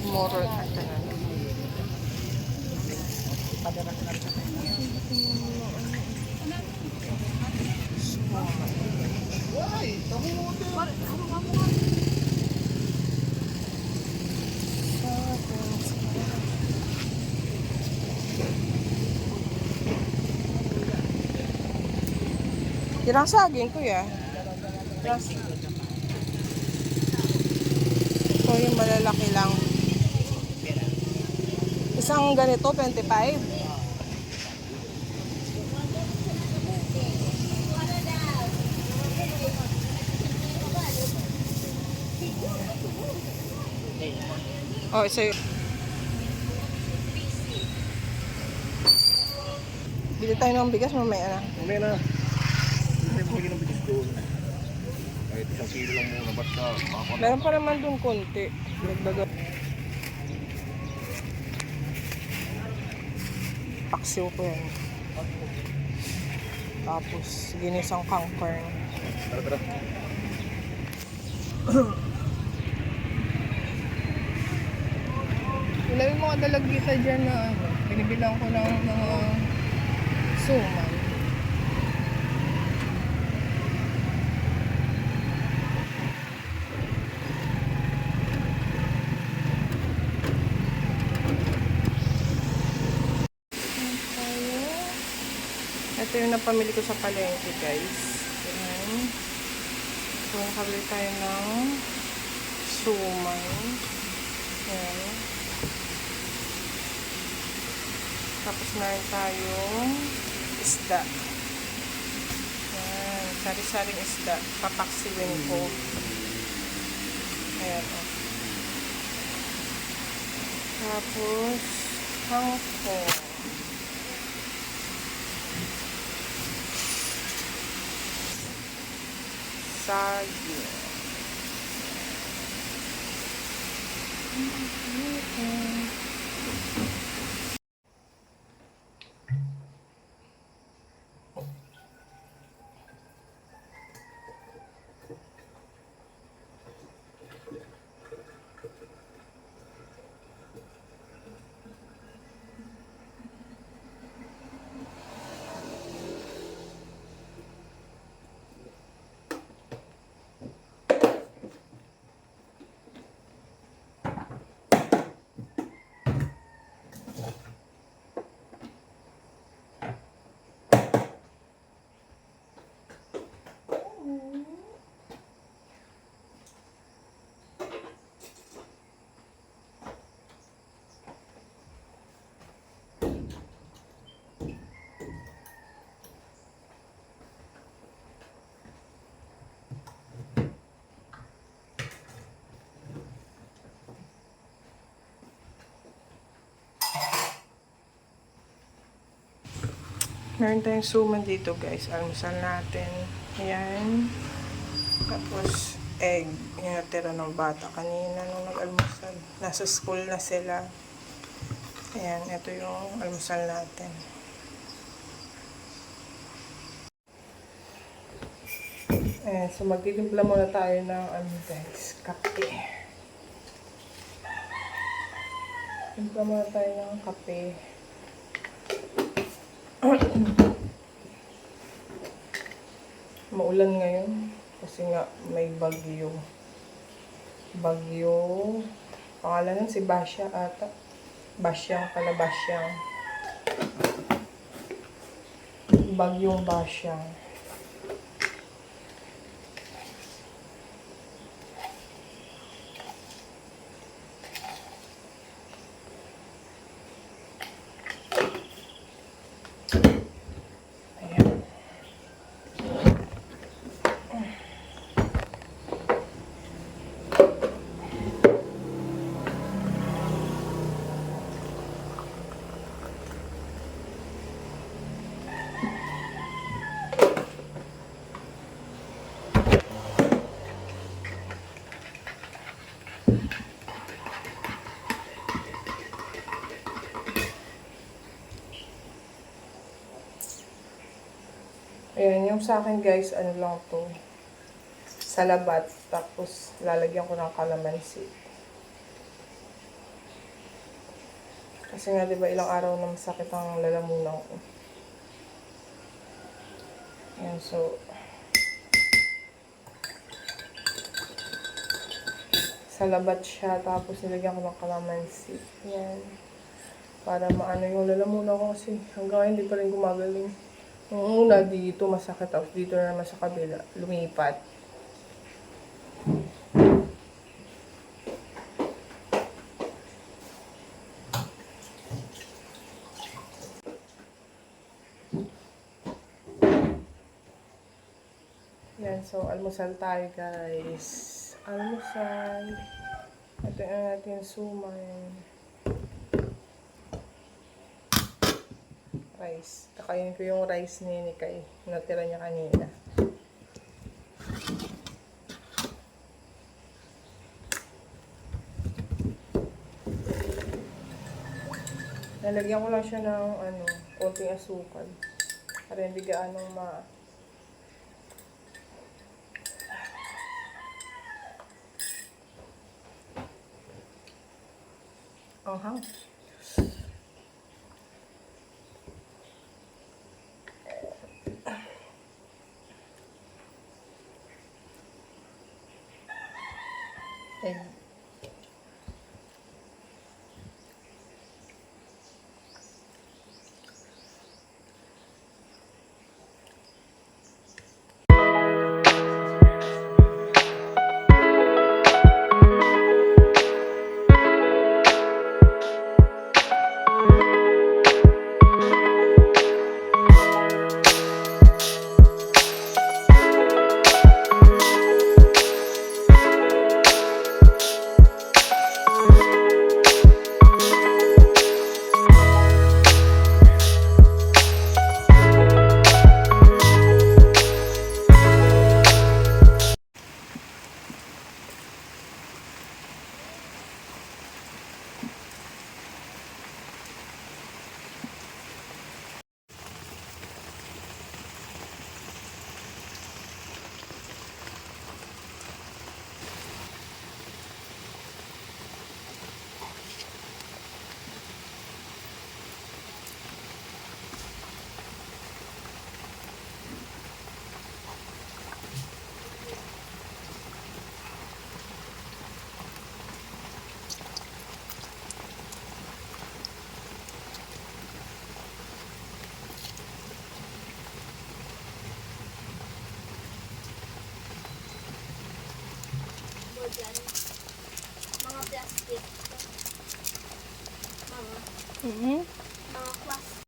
Moral at Kirang saging kuya. So yung malalaki lang. Isang ganito 25. Oh, isa yun. Bili tayo ng bigas mamaya na. Mamaya na. Hindi mo bigyan ng bigas doon. Kahit 1 kilo lang muna. Basta Meron pa naman doon konti. Nagdaga. Paksiw ko yan. Tapos ginisang kangkar. Tara. Wala yung mga dalagita dyan na ano. Binibilang ko ng mga suman. Ito yung napamili ko sa palengke, guys. Ayan. So, nakabili tayo ng suman. Ayan. Tapos meron tayong isda. Ayan. Sari-saring isda. Papaksiwin ko. Ayan. Oh. Tapos, hangkong. Saging. Meron tayong suman dito, guys. Almusal natin. Ayan. Tapos, egg. Yung natira ng bata kanina nung nag-almusal. Nasa school na sila. Ayan. Ito yung almusal natin. Ayan. So, magtitimpla muna tayo ng guys, kape. Timpla muna tayo ng kape. Maulan ngayon kasi nga may bagyo. Pangalan ng si Basya ata. Basyang pala, Basyang. Bagyong Basyang. Ayan, yung sa akin guys, ano lang to, salabat, tapos lalagyan ko ng kalamansi. Kasi nga, di ba, ilang araw na masakit ang lalamunan ko. Ayan, so, sa labat siya, tapos nilagyan ko ng kalamansi. Ayan. Para maano yung lalamunan ko kasi hanggang hindi pa rin gumagaling. Yung una dito masakit, tapos dito na naman sa kabila, lumipat. Yan, so almusal tayo guys. Almusal. Ito yung ating sumay. Rice. Kakainin ko yung rice ni Nikay. Natira niya kanina. Nalagyan ko lang siya ng konting asukal. Para hindi gaanong anghang. Egg. Dyan. Mga plastic. Mga plastic.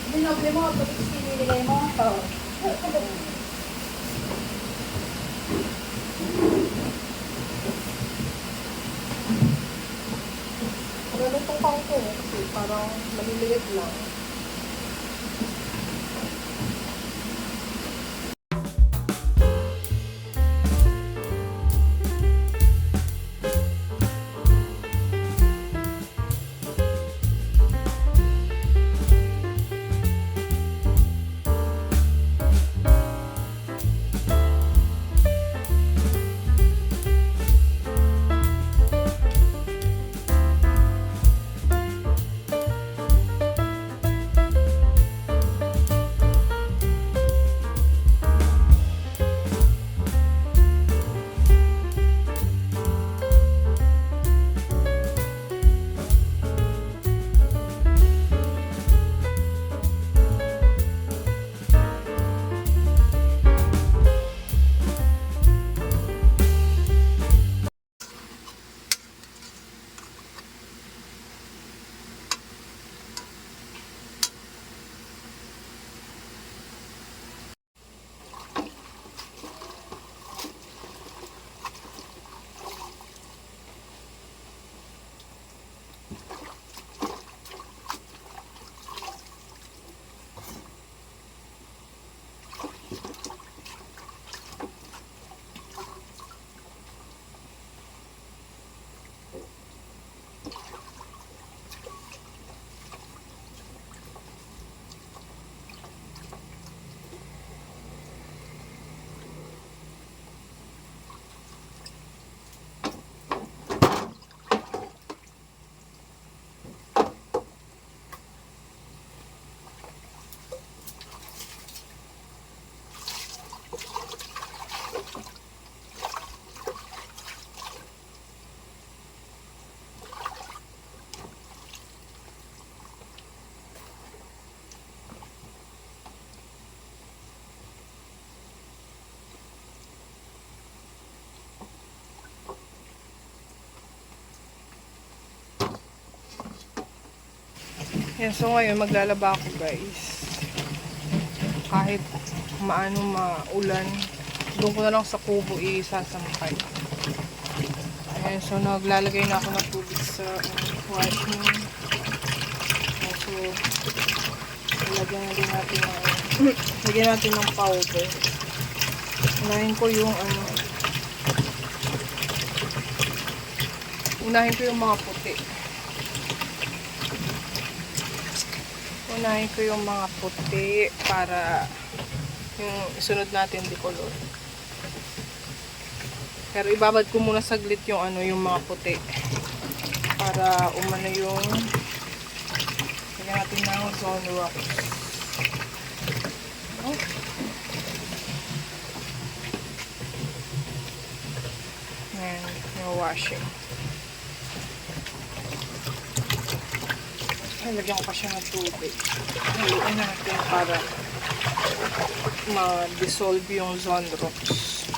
Binoble mo, pag sinilagay mo. Oo. Ganun itong pangko kasi parang maliliit lang. Yan, so ngayon maglalaba ako guys. Kahit maano maulan, doon ko na lang sa kubo isasampay. Ayan, so naglalagay na ako ng tubig sa washing. Ayan, so lagyan na din natin ng lagyan natin ng powder. Unahin ko yung unahin ko yung mga puti. Unahin ko yung mga puti para yung isunod natin di color. Pero ibabad ko muna saglit yung yung mga puti para umano yung lagyan natin ng zone rock. Oh. Ayan, yung washing. Lagyan ko pa siya ng tubig. Haluin natin para ma-dissolve yung zone rocks.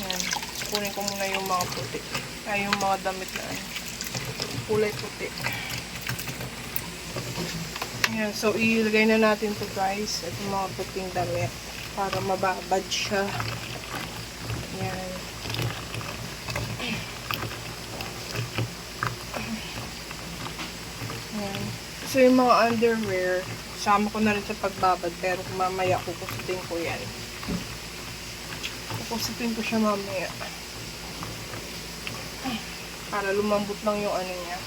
Ayan. Kunin ko muna yung mga puti. Ay, yung mga damit na kulay puti. Ayan. So, ilagay na natin to guys. Itong mga puting damit para mababad siya. Ayan. Ayan. So, yung mga underwear, sama ko na rin sa pagbabad, pero mamaya kukusutin ko yan. Kukusutin ko siya mamaya. Para lumambot lang yung niya.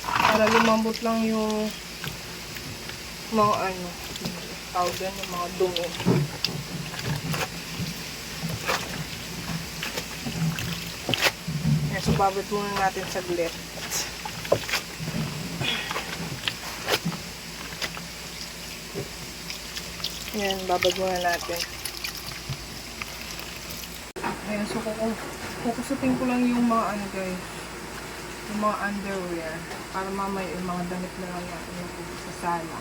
Para lumambot lang yung mga tawag yan, yung mga dumi. Ayan, so babad muna natin saglit. Ayan, babad muna natin. Ayan, so kukusutin ko lang yung mga guys, yung mga underwear para mamaya yung mga damit na lang natin sa sala.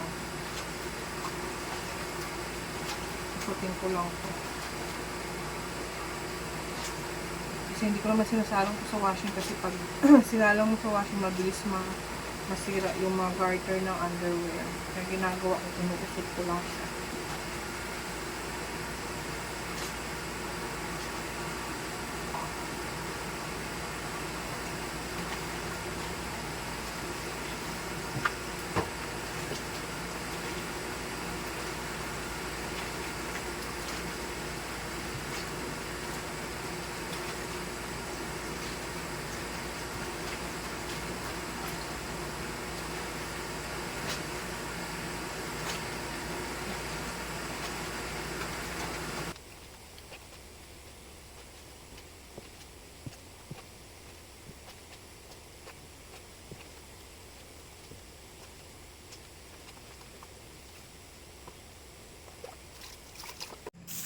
Kukusutin ko lang po. Kasi hindi ko naman sinasalang ko sa washing kasi pag sinalang mo sa washing mabilis masira yung mga garter ng underwear. Kaya ginagawa ko, kinukusot ko lang siya.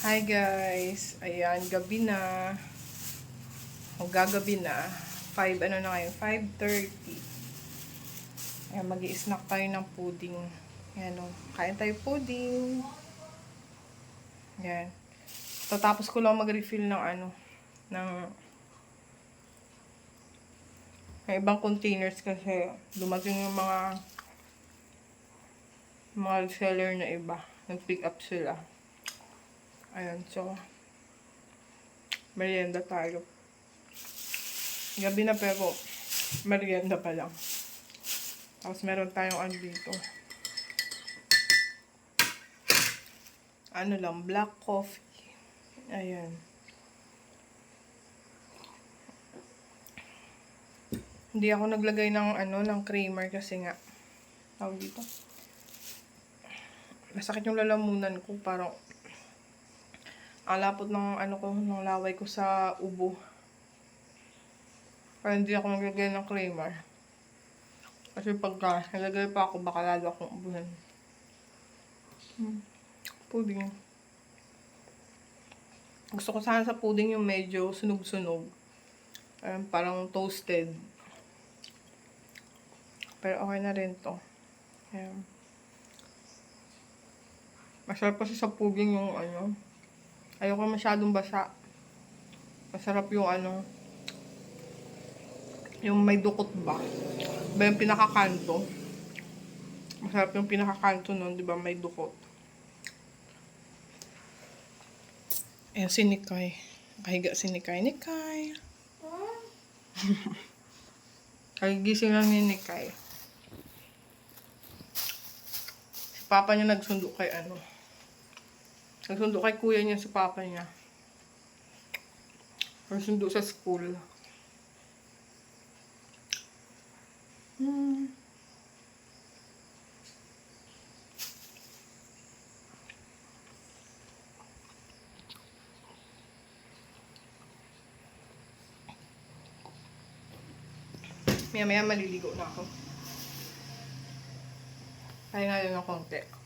Hi guys! Ayan, gabi na. O gagabi na. 5 na ngayon? 5:30. Ayan, mag-i-snack tayo ng pudding. Ayan o. Kain tayo pudding. Ayan. Tatapos ko lang mag-refill ng ng ibang containers kasi dumating yung mga seller na iba. Nag-pick up sila. Ayan, so merienda tayo. Gabi na pero merienda pa lang. Tapos meron tayong dito. Lang, black coffee. Ayan. Hindi ako naglagay ng ng creamer kasi nga tawag dito. Masakit yung lalamunan ko, parang alapot ng ng laway ko sa ubo. Kaya hindi ako naglagay ng creamer. Kasi pagka nalagay pa ako, baka lalo akong ubuhan. Pudding. Gusto ko sana sa pudding yung medyo sunog-sunog. Parang toasted. Pero okay na rin to. Ayan. Masarap kasi sa pudding yung ayoko masyadong basa. Masarap yung Yung may dukot ba? Ba yung pinakakanto? Masarap yung pinakakanto nun, di ba? May dukot. Ayan si Nikay. Nakahiga si Nikay. Nikay! Kagigising lang ni Nikay. Si papa niya nagsundo kay ano. Nagsundo kay kuya niya si papa niya. Nagsundo sa school. Maya-maya maliligo na ako. Kaya nga yun ng konti.